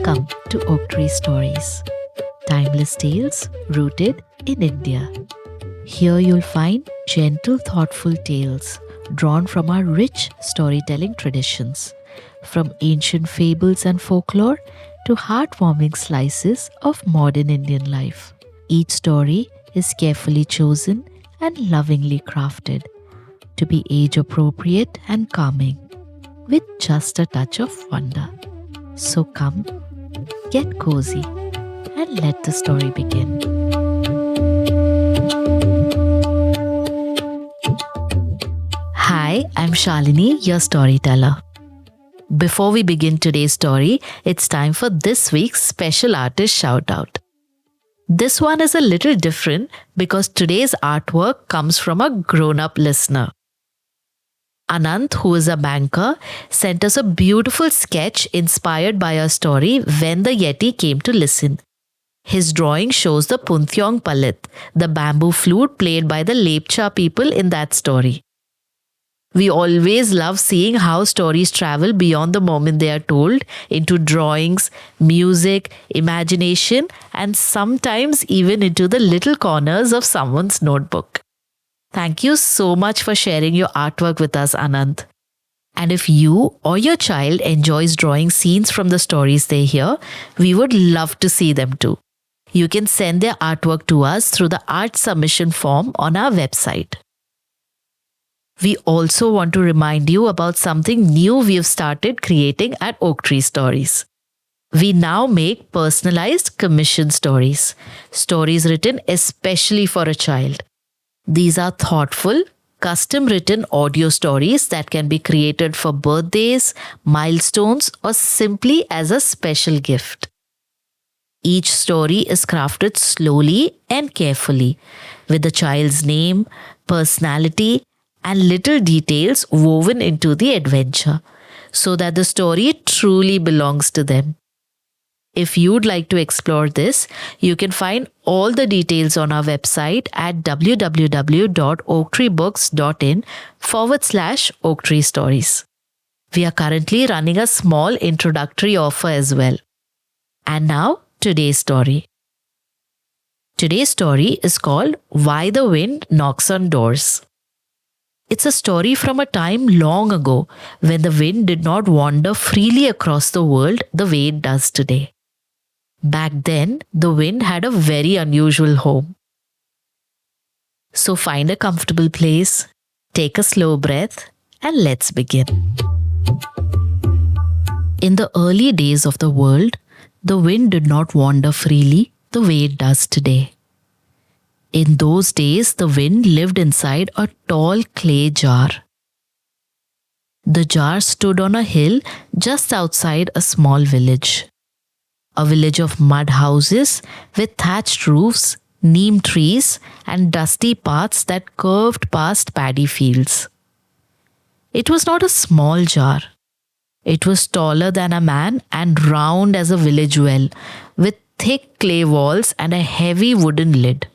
Welcome to Oak Tree Stories, timeless tales rooted in India. Here you'll find gentle, thoughtful tales drawn from our rich storytelling traditions, from ancient fables and folklore to heartwarming slices of modern Indian life. Each story is carefully chosen and lovingly crafted to be age appropriate and calming, with just a touch of wonder. So come, get cozy, and let the story begin. Hi, I'm Shalini, your storyteller. Before we begin today's story, it's time for this week's special artist shout out. This one is a little different because today's artwork comes from a grown-up listener. Anant, who is a banker, sent us a beautiful sketch inspired by our story When the Yeti Came to Listen. His drawing shows the Punthyong Palit, the bamboo flute played by the Lepcha people in that story. We always love seeing how stories travel beyond the moment they are told into drawings, music, imagination, and sometimes even into the little corners of someone's notebook. Thank you so much for sharing your artwork with us, Anant. And if you or your child enjoys drawing scenes from the stories they hear, we would love to see them too. You can send their artwork to us through the art submission form on our website. We also want to remind you about something new we have started creating at Oak Tree Stories. We now make personalized commission stories written especially for a child. These are thoughtful, custom-written audio stories that can be created for birthdays, milestones, or simply as a special gift. Each story is crafted slowly and carefully, with the child's name, personality, and little details woven into the adventure, so that the story truly belongs to them. If you'd like to explore this, you can find all the details on our website at www.oaktreebooks.in/Oak Tree Stories. We are currently running a small introductory offer as well. And now, today's story. Today's story is called Why the Wind Knocks on Doors. It's a story from a time long ago when the wind did not wander freely across the world the way it does today. Back then, the wind had a very unusual home. So find a comfortable place, take a slow breath, and let's begin. In the early days of the world, the wind did not wander freely the way it does today. In those days, the wind lived inside a tall clay jar. The jar stood on a hill just outside a small village. A village of mud houses with thatched roofs, neem trees, and dusty paths that curved past paddy fields. It was not a small jar. It was taller than a man and round as a village well, with thick clay walls and a heavy wooden lid.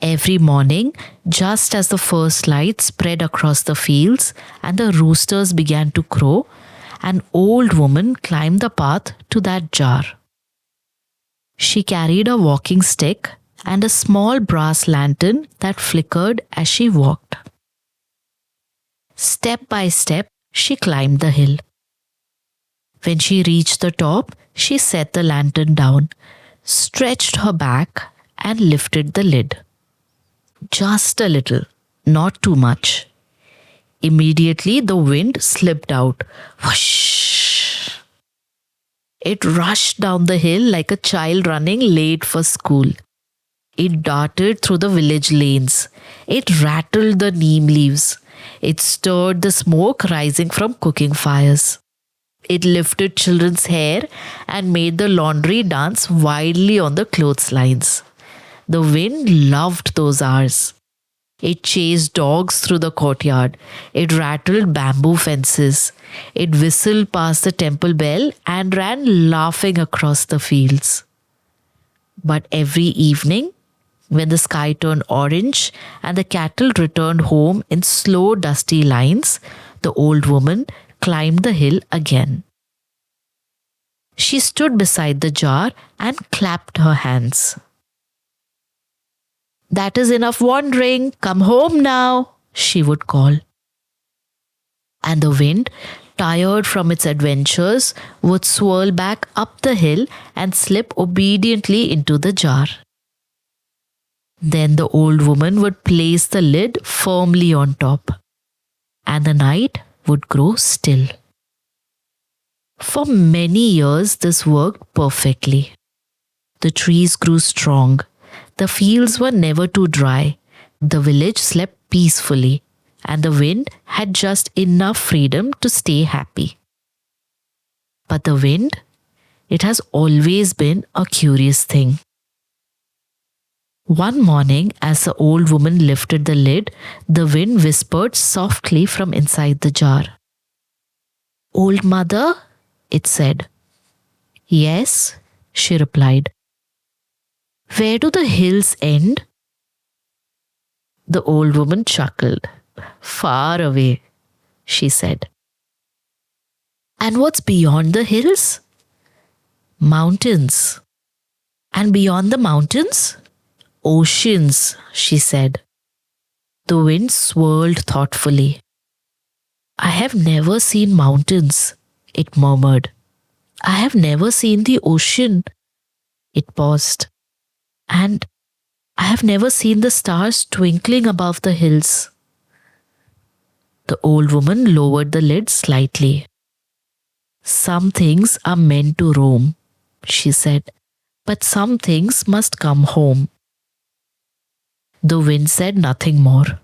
Every morning, just as the first light spread across the fields and the roosters began to crow, an old woman climbed the path to that jar. She carried a walking stick and a small brass lantern that flickered as she walked. Step by step, she climbed the hill. When she reached the top, she set the lantern down, stretched her back, and lifted the lid. Just a little, not too much. Immediately, the wind slipped out. Whoosh! It rushed down the hill like a child running late for school. It darted through the village lanes. It rattled the neem leaves. It stirred the smoke rising from cooking fires. It lifted children's hair and made the laundry dance wildly on the clotheslines. The wind loved those hours. It chased dogs through the courtyard. It rattled bamboo fences. It whistled past the temple bell and ran laughing across the fields. But every evening, when the sky turned orange and the cattle returned home in slow, dusty lines, the old woman climbed the hill again. She stood beside the jar and clapped her hands. "That is enough wandering. Come home now," she would call. And the wind, tired from its adventures, would swirl back up the hill and slip obediently into the jar. Then the old woman would place the lid firmly on top, and the night would grow still. For many years, this worked perfectly. The trees grew strong, the fields were never too dry, the village slept peacefully, and the wind had just enough freedom to stay happy. But the wind, it has always been a curious thing. One morning, as the old woman lifted the lid, the wind whispered softly from inside the jar. "Old mother," it said. "Yes," she replied. "Where do the hills end?" The old woman chuckled. "Far away," she said. "And what's beyond the hills?" "Mountains." "And beyond the mountains?" "Oceans," she said. The wind swirled thoughtfully. "I have never seen mountains," it murmured. "I have never seen the ocean." It paused. "And I have never seen the stars twinkling above the hills." The old woman lowered the lid slightly. "Some things are meant to roam," she said, "but some things must come home." The wind said nothing more.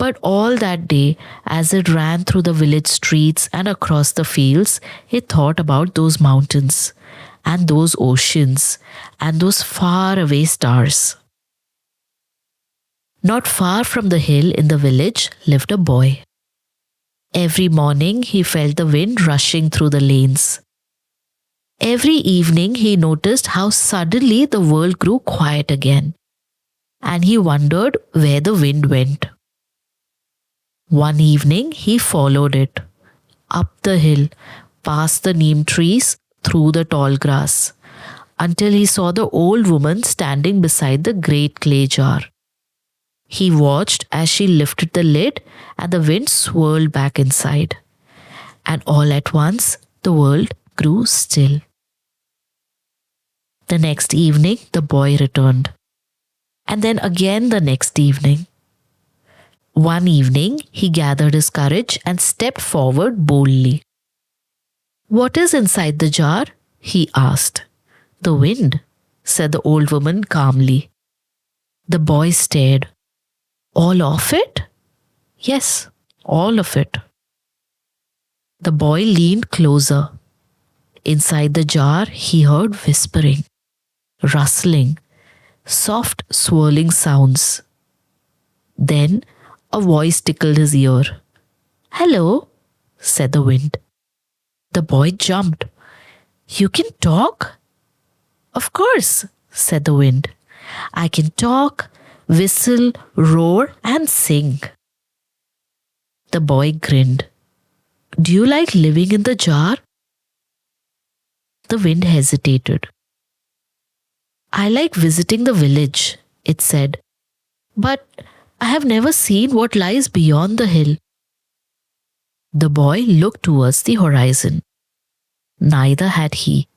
But all that day, as it ran through the village streets and across the fields, it thought about those mountains and those oceans and those faraway stars. Not far from the hill in the village lived a boy. Every morning he felt the wind rushing through the lanes. Every evening he noticed how suddenly the world grew quiet again, and he wondered where the wind went. One evening he followed it, up the hill, past the neem trees, through the tall grass, until he saw the old woman standing beside the great clay jar. He watched as she lifted the lid and the wind swirled back inside. And all at once, the world grew still. The next evening, the boy returned. And then again the next evening. One evening, he gathered his courage and stepped forward boldly. "What is inside the jar?" he asked. "The wind," said the old woman calmly. The boy stared. "All of it?" "Yes, all of it." The boy leaned closer. Inside the jar, he heard whispering, rustling, soft swirling sounds. Then a voice tickled his ear. "Hello," said the wind. The boy jumped. "You can talk?" "Of course," said the wind. "I can talk, whistle, roar, and sing." The boy grinned. "Do you like living in the jar?" The wind hesitated. "I like visiting the village," it said, "but I have never seen what lies beyond the hill." The boy looked towards the horizon. Neither had he.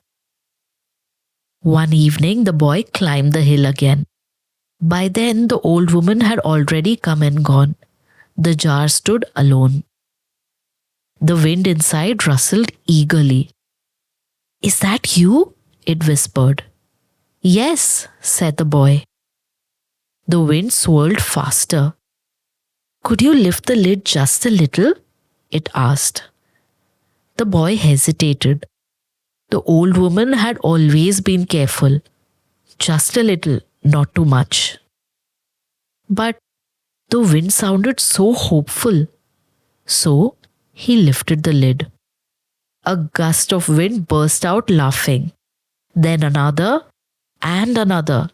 One evening, the boy climbed the hill again. By then, the old woman had already come and gone. The jar stood alone. The wind inside rustled eagerly. "Is that you?" it whispered. "Yes," said the boy. The wind swirled faster. "Could you lift the lid just a little?" it asked. The boy hesitated. The old woman had always been careful. Just a little, not too much. But the wind sounded so hopeful. So he lifted the lid. A gust of wind burst out laughing. Then another and another.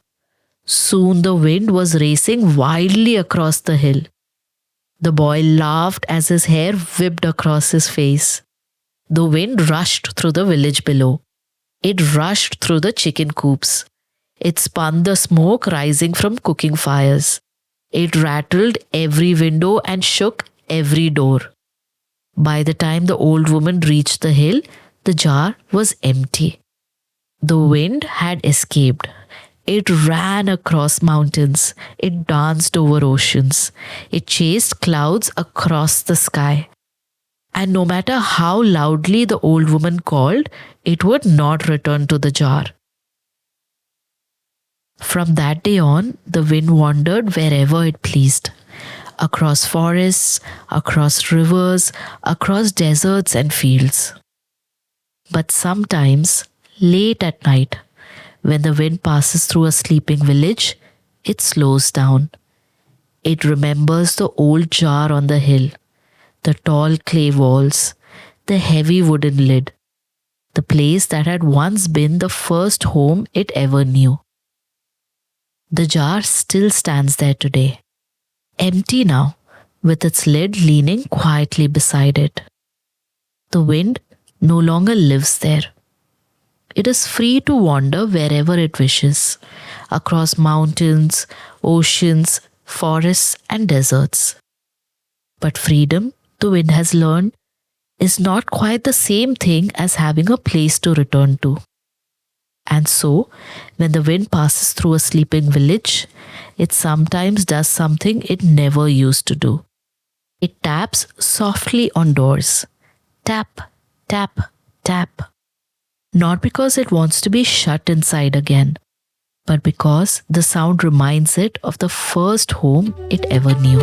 Soon the wind was racing wildly across the hill. The boy laughed as his hair whipped across his face. The wind rushed through the village below. It rushed through the chicken coops. It spun the smoke rising from cooking fires. It rattled every window and shook every door. By the time the old woman reached the hill, the jar was empty. The wind had escaped. It ran across mountains. It danced over oceans. It chased clouds across the sky. And no matter how loudly the old woman called, it would not return to the jar. From that day on, the wind wandered wherever it pleased. Across forests, across rivers, across deserts and fields. But sometimes, late at night, when the wind passes through a sleeping village, it slows down. It remembers the old jar on the hill, the tall clay walls, the heavy wooden lid, the place that had once been the first home it ever knew. The jar still stands there today, empty now, with its lid leaning quietly beside it. The wind no longer lives there. It is free to wander wherever it wishes, across mountains, oceans, forests, and deserts. But freedom, the wind has learned, is not quite the same thing as having a place to return to. And so, when the wind passes through a sleeping village, it sometimes does something it never used to do. It taps softly on doors. Tap, tap, tap. Not because it wants to be shut inside again, but because the sound reminds it of the first home it ever knew.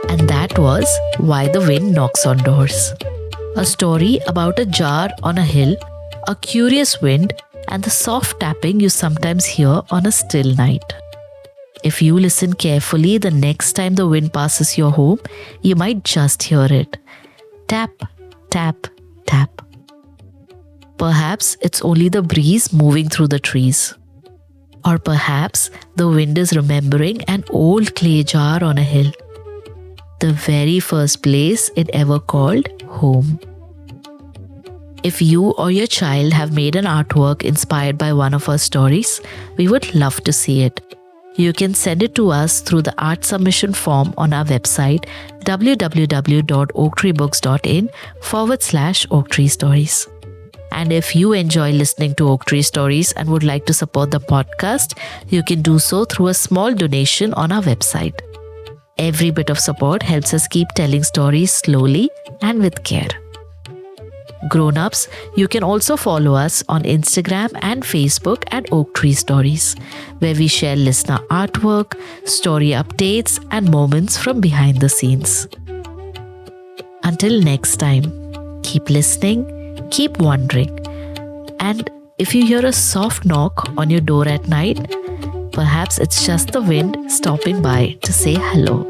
And that was Why the Wind Knocks on Doors. A story about a jar on a hill, a curious wind, and the soft tapping you sometimes hear on a still night. If you listen carefully, the next time the wind passes your home, you might just hear it. Tap, tap, tap. Perhaps it's only the breeze moving through the trees. Or perhaps the wind is remembering an old clay jar on a hill. The very first place it ever called home. If you or your child have made an artwork inspired by one of our stories, we would love to see it. You can send it to us through the art submission form on our website www.oaktreebooks.in/Oak Tree Stories. And if you enjoy listening to Oak Tree Stories and would like to support the podcast, you can do so through a small donation on our website. Every bit of support helps us keep telling stories slowly and with care. Grown-ups, you can also follow us on Instagram and Facebook at Oak Tree Stories, where we share listener artwork, story updates, and moments from behind the scenes. Until next time, keep listening, keep wondering, and if you hear a soft knock on your door at night, perhaps it's just the wind stopping by to say hello.